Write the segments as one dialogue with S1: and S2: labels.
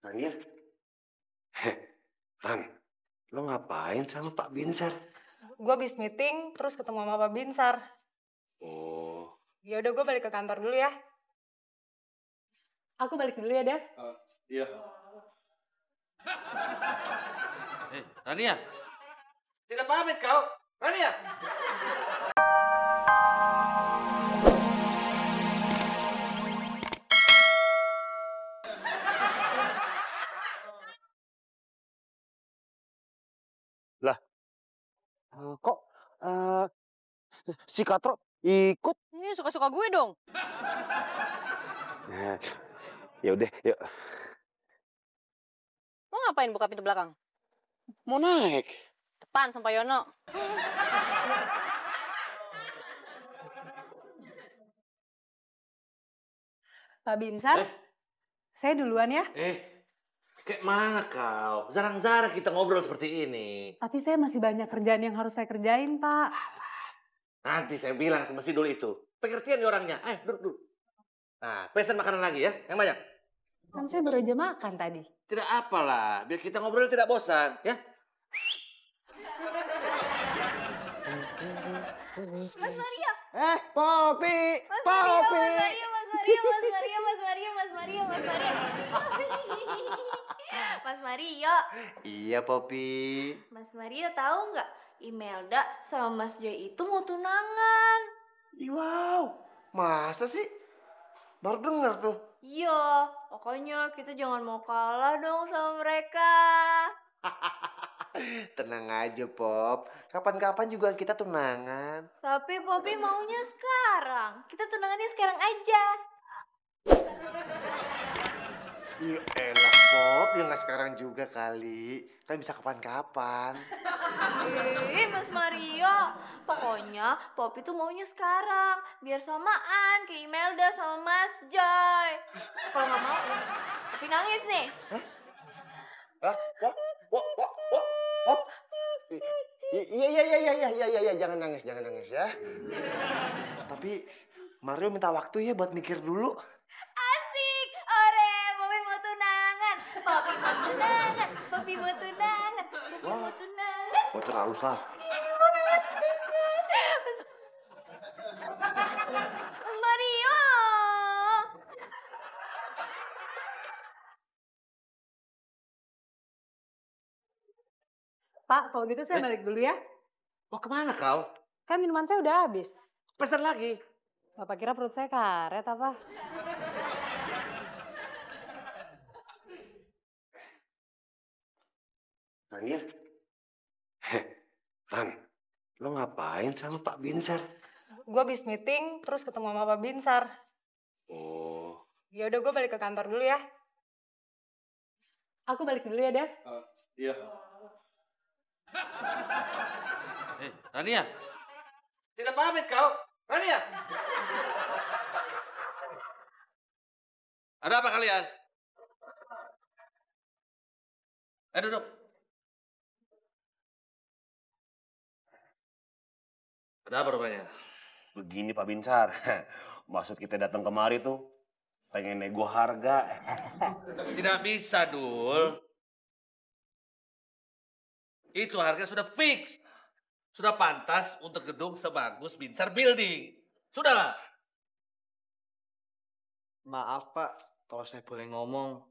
S1: Rania, Ran, lo ngapain sama Pak Binsar?
S2: Gue habis meeting, terus ketemu sama Pak Binsar.
S1: Oh.
S2: Ya udah, gue balik ke kantor dulu ya. Aku balik dulu ya, Dev.
S1: Iya.
S3: Rania, tidak pamit kau, Rania.
S1: Lah, kok si Katro ikut?
S4: Ini suka-suka gue dong.
S1: Ya udah, yuk.
S4: Lo ngapain buka pintu belakang?
S1: Mau naik.
S4: Depan sama Yono.
S2: Pak Binsar, saya duluan ya.
S3: Kayak mana kau? Jarang-jarang kita ngobrol seperti ini.
S2: Tapi saya masih banyak kerjaan yang harus saya kerjain, Pak.
S3: Nanti saya bilang sama si Dul itu. Pengertian nih orangnya. Duduk. Nah, pesan makanan lagi ya, yang banyak.
S2: Kan saya baru aja makan tadi.
S3: Tidak apalah, biar kita ngobrol tidak bosan, ya.
S4: Mas Maria.
S1: Popi,
S4: Mas
S1: Popi.
S4: Maria. Mas Mario.
S1: Iya, Popi.
S4: Mas Mario tahu nggak? Imelda sama Mas Joy itu mau tunangan.
S1: Wow, masa sih? Baru dengar tuh.
S4: Iya, pokoknya kita jangan mau kalah dong sama mereka.
S1: Tenang aja, Pop. Kapan-kapan juga kita tunangan.
S4: Tapi Poppy maunya sekarang. Kita tunangannya sekarang aja.
S1: Iya elah, Pop. Ya nggak sekarang juga kali. Kan bisa kapan-kapan.
S4: Mas Mario. Pokoknya Poppy tuh maunya sekarang. Biar samaan kayak Imelda sama Mas Joy. Kalau nggak mau, Poppy nangis nih.
S1: Pop. Iya, jangan nangis ya. Tapi Mario minta waktu ya buat mikir dulu.
S4: Asik, ore, Poppy mau tunangan. Poppy mau tunangan.
S1: Oh, terlalu salah.
S4: Mas Mario.
S2: Pak, kalau gitu saya balik dulu ya.
S3: Mau kemana kau?
S2: Kan minuman saya udah habis.
S3: Pesan lagi.
S2: Bapak kira perut saya karet apa?
S1: Rania. Ran, lo ngapain sama Pak Binsar?
S2: Gue habis meeting, terus ketemu sama Pak Binsar.
S1: Oh.
S2: Ya udah, gue balik ke kantor dulu ya. Aku balik dulu ya, Dev.
S1: Iya.
S3: Rania, tidak pamit kau, Rania. Ada apa kalian? Duduk. Ada apa rupanya?
S1: Begini Pak Binsar, maksud kita datang kemari tuh pengen nego harga.
S3: Tidak bisa, Dul. Itu harga sudah fix. Sudah pantas untuk gedung sebagus Binsar Building. Sudahlah.
S5: Maaf Pak, kalau saya boleh ngomong,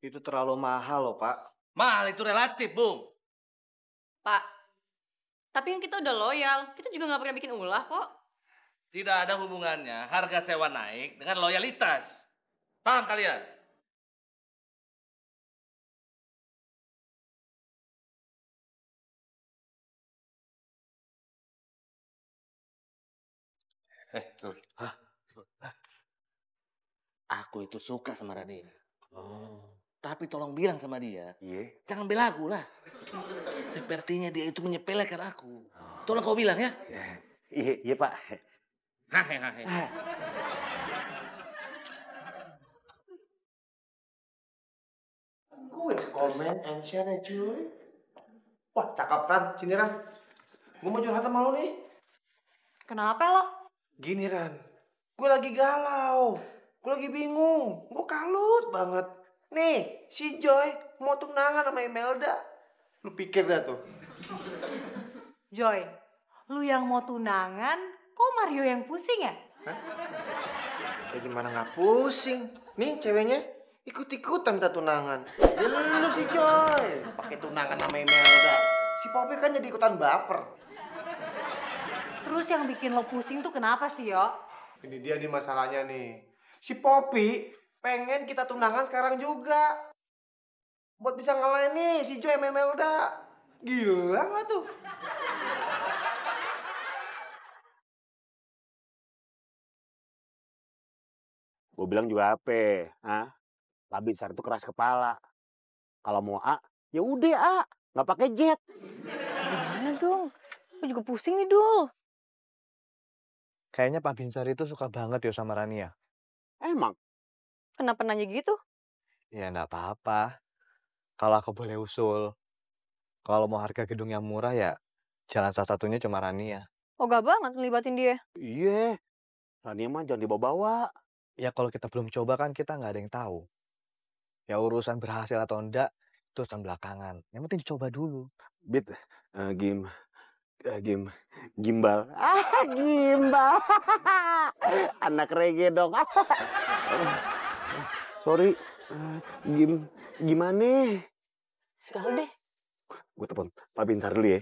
S5: itu terlalu mahal loh Pak.
S3: Mahal itu relatif, Bung.
S4: Pak, tapi yang kita udah loyal. Kita juga nggak pernah bikin ulah kok.
S3: Tidak ada hubungannya harga sewa naik dengan loyalitas. Paham kalian? Dul.
S1: Hah?
S3: Aku itu suka sama Rania. Tapi tolong bilang sama dia,
S1: Iya.
S3: jangan bela aku lah. Sepertinya dia itu menyepelekan aku. Tolong kau bilang ya.
S1: Iya Pak.
S3: Hahaha.
S1: Quick comment and share ya cuy. Wah cakep Ran, sini Ran. Gue mau curhat sama lo nih.
S2: Kenapa lo?
S1: Gini Ran, gue lagi galau. Gue lagi bingung. Gue kalut banget. Nih, si Joy mau tunangan sama Imelda. Lu pikir dah tuh.
S2: Joy, lu yang mau tunangan, kok Mario yang pusing ya?
S1: Ya gimana nggak pusing? Nih ceweknya ikut-ikutan minta tunangan. Ya lu si Joy. Pakai tunangan sama Imelda. Si Poppy kan jadi ikutan baper.
S2: Terus yang bikin lo pusing tuh kenapa sih, Yo?
S1: Ini dia nih masalahnya nih. Si Poppy pengen kita tunangan sekarang juga. Buat bisa ngalahin nih si Joy sama Imelda. Gila nggak tuh?
S6: Gue bilang juga apa? Pak Binsar itu keras kepala. Kalau mau A, ya udah A, nggak pakai jet.
S2: Gimana dong? Aku juga pusing nih, Dul.
S5: Kayaknya Pak Binsar itu suka banget ya sama Rania.
S6: Emang?
S2: Kenapa nanya gitu?
S5: Ya enggak apa-apa. Kalau aku boleh usul, kalau mau harga gedung yang murah ya jalan salah satunya cuma Rania.
S2: Oh, gak banget ngelibatin dia.
S6: Iya, Rania mah jangan dibawa-bawa.
S5: Ya kalau kita belum coba kan kita nggak ada yang tahu. Ya urusan berhasil atau enggak itu urusan belakangan. Yang penting dicoba dulu.
S6: Bit, gimbal. Gimbal. Anak reggae dong. Sorry, gimana?
S2: Sekali deh.
S6: Gue telepon Pak Binsar dulu ya.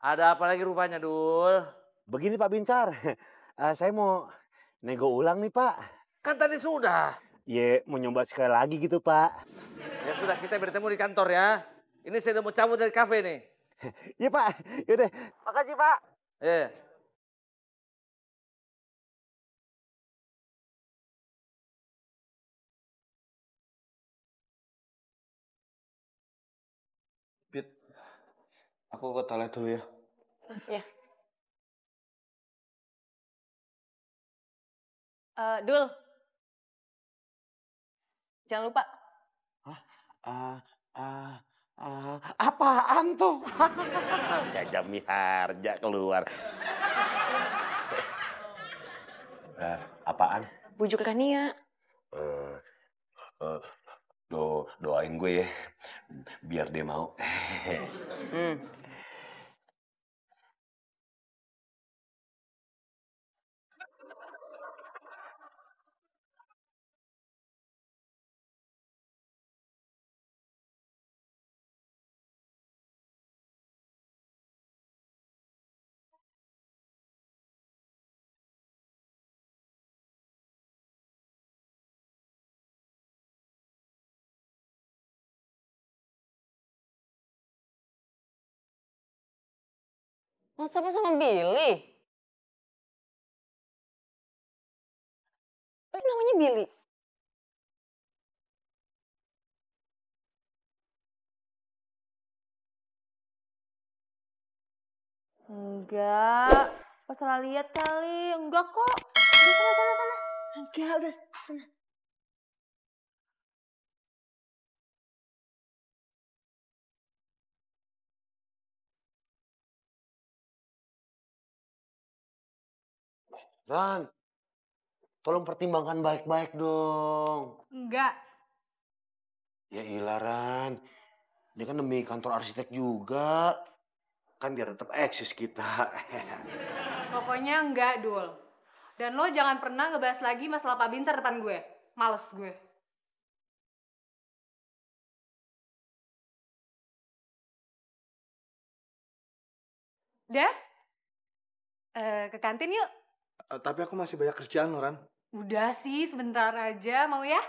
S3: Ada apa lagi rupanya, Dul?
S6: Begini Pak Binsar, saya mau nego ulang nih Pak.
S3: Kan tadi sudah.
S6: Iya, mau nyoba sekali lagi gitu Pak.
S3: Ya sudah, kita bertemu di kantor ya. Ini saya udah mau cabut dari kafe nih.
S6: Iya Pak, yaudah. Makasih Pak.
S3: Eh,
S5: Bit, aku ke toilet dulu ya.
S2: Ya. Dul. Jangan lupa.
S6: Apaan tuh? Jaja Miharja keluar. Apaan?
S2: Bujuk Kania.
S6: Doain gue ya, biar dia mau.
S2: WhatsApp sama Billy. Namanya Billy. Enggak. Pas salah lihat kali. Enggak kok. Udah sana. Enggak, udah sana.
S6: Ran, tolong pertimbangkan baik-baik dong.
S2: Enggak.
S6: Ya ilah Ran, ini kan demi kantor arsitek juga. Kan biar tetap eksis kita.
S2: Pokoknya enggak, Dul. Dan lo jangan pernah ngebahas lagi masalah Pak Binsar depan gue. Males gue. Dev? Ke kantin yuk.
S5: Tapi aku masih banyak kerjaan, Ran.
S2: Udah sih, sebentar aja. Mau ya?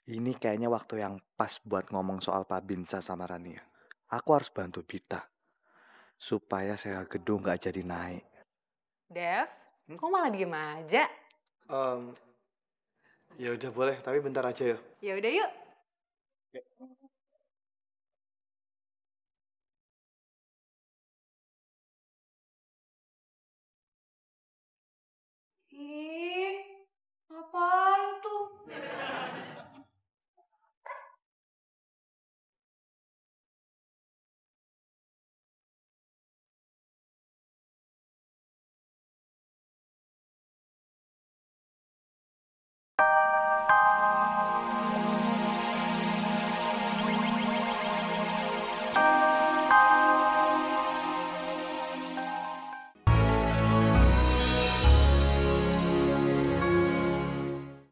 S5: Ini kayaknya waktu yang pas buat ngomong soal Pak Binsar sama Rania. Aku harus bantu Bita supaya sewa gedung nggak jadi naik.
S2: Dev, kok malah diem aja?
S5: Ya udah boleh, tapi bentar aja ya.
S2: Ya udah yuk. Ih,